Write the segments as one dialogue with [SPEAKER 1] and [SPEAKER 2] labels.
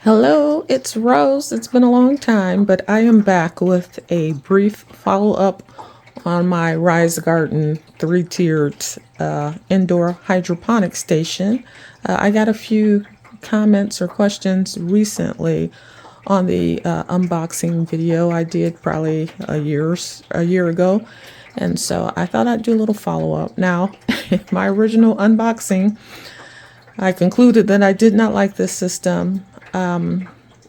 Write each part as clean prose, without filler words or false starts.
[SPEAKER 1] Hello, it's Rose. It's been a long time, but I am back with a brief follow-up on my Rise Garden three-tiered indoor hydroponic station. I got a few comments or questions recently on the unboxing video I did probably a year ago, and so I thought I'd do a little follow-up. Now, my original unboxing, I concluded that I did not like this system.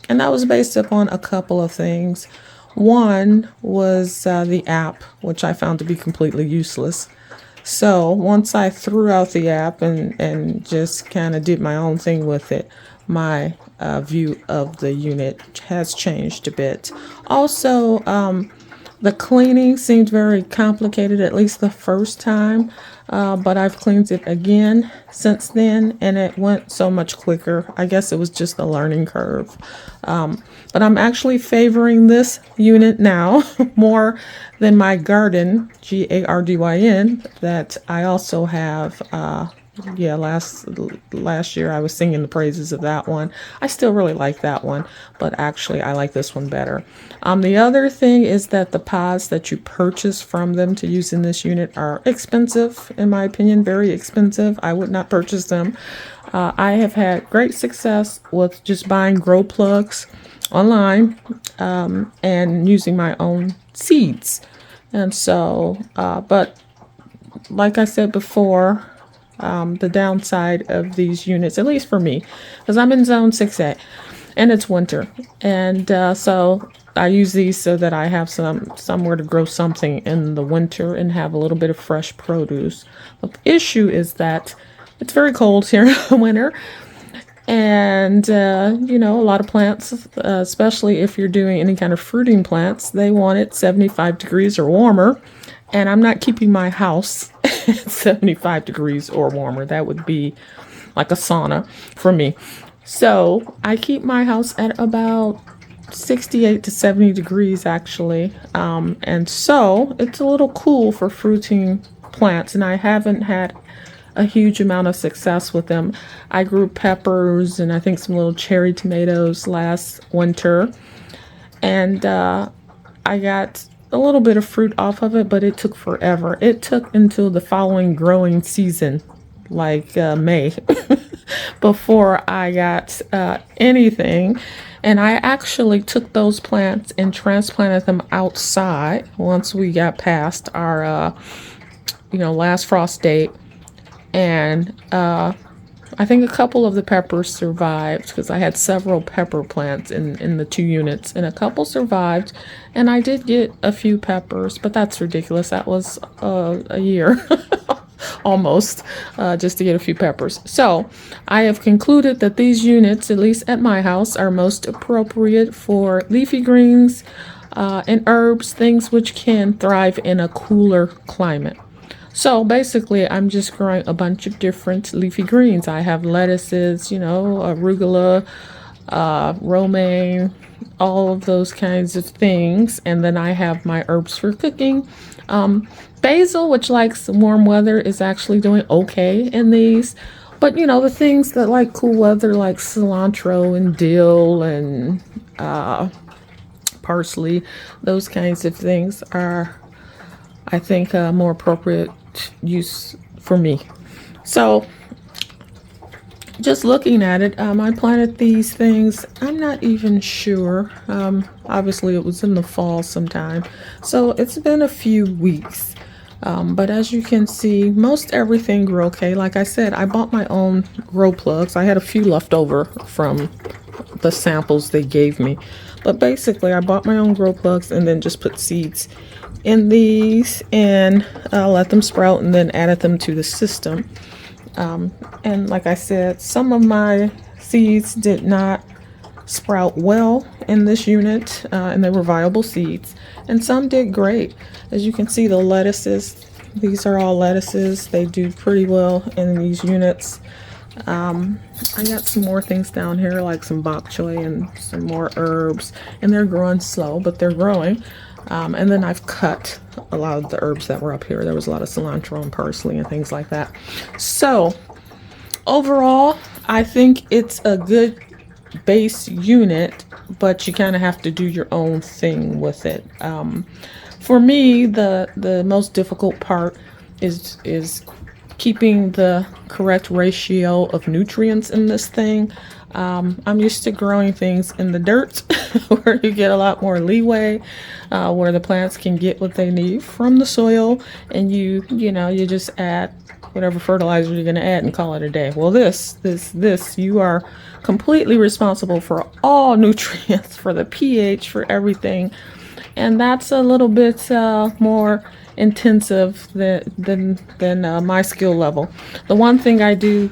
[SPEAKER 1] And that was based upon a couple of things. One was the app, which I found to be completely useless. So once I threw out the app and just kind of did my own thing with it, my view of the unit has changed a bit. Also, the cleaning seemed very complicated, at least the first time, but I've cleaned it again since then, and it went so much quicker. I guess it was just the learning curve. But I'm actually favoring this unit now more than my Garden, Gardyn, that I also have. Last year I was singing the praises of that one. I still really like that one, but actually I like this one better. The other thing is that the pods that you purchase from them to use in this unit are expensive, in my opinion, very expensive. I would not purchase them. I have had great success with just buying grow plugs online and using my own seeds. And so, but like I said before, the downside of these units, at least for me, because I'm in zone 6A and it's winter. And so I use these so that I have somewhere to grow something in the winter and have a little bit of fresh produce. The issue is that it's very cold here in the winter. And, a lot of plants, especially if you're doing any kind of fruiting plants, they want it 75 degrees or warmer. And I'm not keeping my house at 75 degrees or warmer. That would be like a sauna for me. So I keep my house at about 68 to 70 degrees actually. And so it's a little cool for fruiting plants. And I haven't had a huge amount of success with them. I grew peppers and I think some little cherry tomatoes last winter. And I got a little bit of fruit off of it, but it took forever. It took until the following growing season, like May, before I got anything. And I actually took those plants and transplanted them outside once we got past our, last frost date. And I think a couple of the peppers survived because I had several pepper plants in the two units, and a couple survived. And I did get a few peppers, but that's ridiculous. That was a year almost just to get a few peppers. So I have concluded that these units, at least at my house, are most appropriate for leafy greens and herbs, things which can thrive in a cooler climate. So basically, I'm just growing a bunch of different leafy greens. I have lettuces, arugula, romaine, all of those kinds of things. And then I have my herbs for cooking. Basil, which likes warm weather, is actually doing okay in these. But, the things that like cool weather, like cilantro and dill and parsley, those kinds of things are, I think, more appropriate use for me. So just looking at it, I planted these things, I'm not even sure. Obviously it was in the fall sometime, so it's been a few weeks. But as you can see, most everything grew okay. Like I said, I bought my own grow plugs. I had a few left over from the samples they gave me. But basically, I bought my own grow plugs and then just put seeds in these and let them sprout and then added them to the system. And like I said, some of my seeds did not sprout well in this unit, and they were viable seeds, and some did great. As you can see, the lettuces, these are all lettuces. They do pretty well in these units. I got some more things down here, like some bok choy and some more herbs, and they're growing slow, but they're growing. And then I've cut a lot of the herbs that were up here. There was a lot of cilantro and parsley and things like that. So overall, I think it's a good base unit, but you kind of have to do your own thing with it. For me, the most difficult part is keeping the correct ratio of nutrients in this thing. I'm used to growing things in the dirt where you get a lot more leeway, where the plants can get what they need from the soil, and you just add whatever fertilizer you're going to add and call it a day. Well, this, you are completely responsible for all nutrients, for the pH, for everything, and that's a little bit more intensive than my skill level. The one thing I do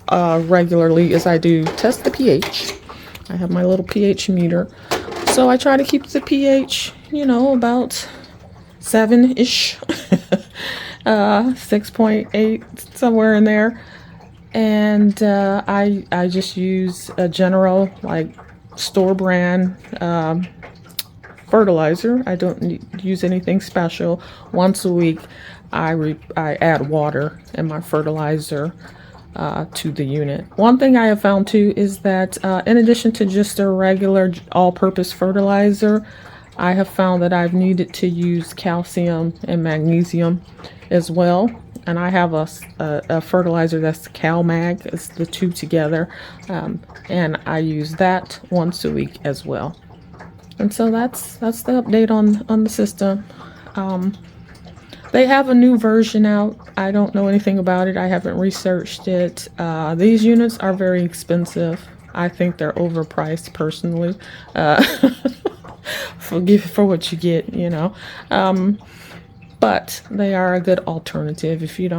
[SPEAKER 1] regularly is I do test the pH. I have my little pH meter, so I try to keep the pH, about 7-ish, 6.8, somewhere in there. And I just use a general, like, store brand fertilizer. I don't use anything special. Once a week, I add water in my fertilizer to the unit. One thing I have found too is that in addition to just a regular all-purpose fertilizer, I have found that I've needed to use calcium and magnesium as well. And I have a fertilizer that's CalMag. It's the two together, and I use that once a week as well. And so that's the update on the system. They have a new version out. I don't know anything about it. I haven't researched it. These units are very expensive. I think they're overpriced personally. For what you get, but they are a good alternative if you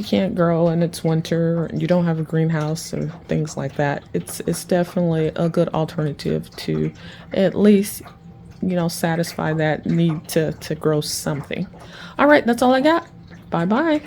[SPEAKER 1] can't grow and it's winter and you don't have a greenhouse and things like that. It's definitely a good alternative to at least satisfy that need to grow something. All right, that's all I got. Bye bye.